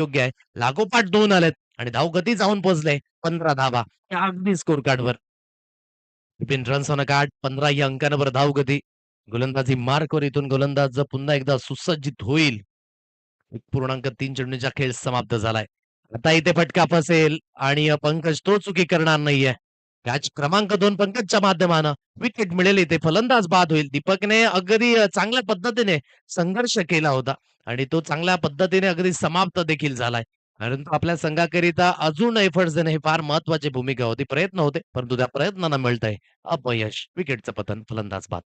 योग्य आहे. लागोपाठ 2 आलेत आणि धावगती जाऊन पोहोचले 15 धावा. त्या अगदी स्कोर कार्डवर. 15 रन्स ऑन अ कार्ड, 15 या अंकांवर धावगती. गोलंदाजी मार्कवर इथून गोलंदाज पुन्हा एकदा सुसज्जित होईल. 1.3 चेंडूंचा खेळ समाप्त झालाय. आता इथे फटका फसेल आणि पंकज तो चुकी करणार नाहीये. कॅच क्रमांक 2 पंकजच्या माध्यमानं विकेट मिळेल इथे फलंदाज बाद होईल. दीपकने अगदी चांगल्या पद्धतीने संघर्ष केला होता आणि तो चांगल्या पद्धतीने अगदी समाप्त देखील झालाय. परंतु आपल्या संघाकरिता अजून एफर्ट्स देणे ही फार महत्वाची भूमिका होती. प्रयत्न होते, परंतु त्या प्रयत्नांना मिळतंय अपयश. विकेटचं पतन, फलंदाज बाद.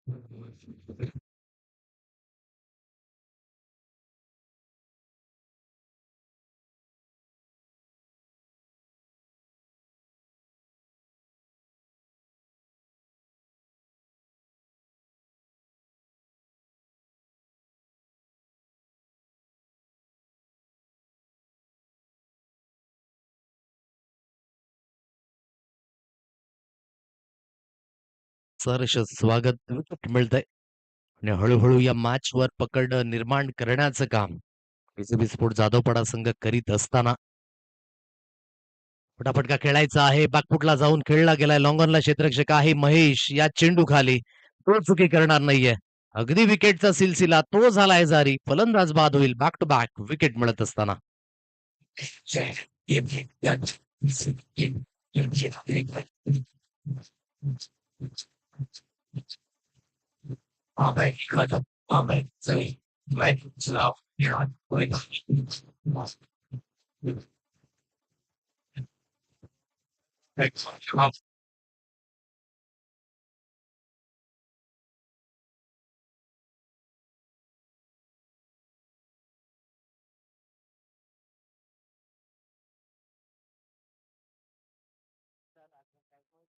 सहर्ष स्वागत. विकेट मिळतंय आणि हळूहळू या मॅचवर पकड निर्माण करण्याचं काम केसीबी स्पोर्ट जाधवपाडा संघ करीत असताना फटाफटका खेळायचा आहे. बॅकफुटला जाऊन खेळला गेलाय. लॉंगॉनला क्षेत्ररक्षक आहे महेश. या चेंडू खाली तो चुकी करणार नाहीये. अगदी विकेटचा सिलसिला तो झालाय जारी. फलंदाज बाद होईल. बॅक टू बॅक विकेट मिळत असताना.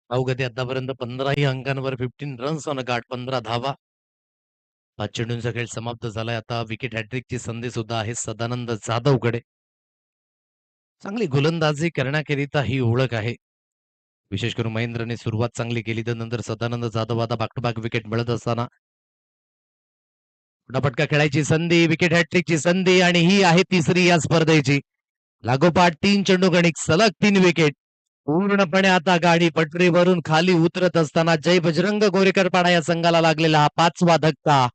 अवघ्या आतापर्यंत 15ही अंकांवर 15 रन्स ऑन अ कार्ड, 15 धावा. 5 चेंडूंचा खेळ समाप्त झालाय. आता विकेट हॅट्रिकची संधी सुद्धा आहे सदानंद जाधवकडे. चांगली गोलंदाजी करण्याकरिता ही ओळख आहे. विशेष करून महेंद्रने सुरुवात चांगली केली तर नंतर सदानंद जाधव आता बॅक टू बॅक विकेट मिळत असताना फटाफटका खेळायची संधी, विकेट हॅट्रिकची संधी आणि ही आहे तिसरी या स्पर्धेची. लागोपाठ 3 चेंडू गणिक सलग 3 विकेट. पूर्णपणे आता गाडी पटरीवरून खाली उतरत असताना जय बजरंग गोरेकर पाडा या संघाला लागलेला हा 5वा धक्का.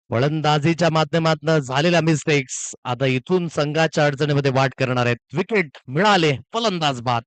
फलंदाजीच्या माध्यमातून झालेल्या मिस्टेक्स आता इथून संघाच्या अडचणीमध्ये वाट करणार आहेत. विकेट मिळाले, फलंदाज बाद.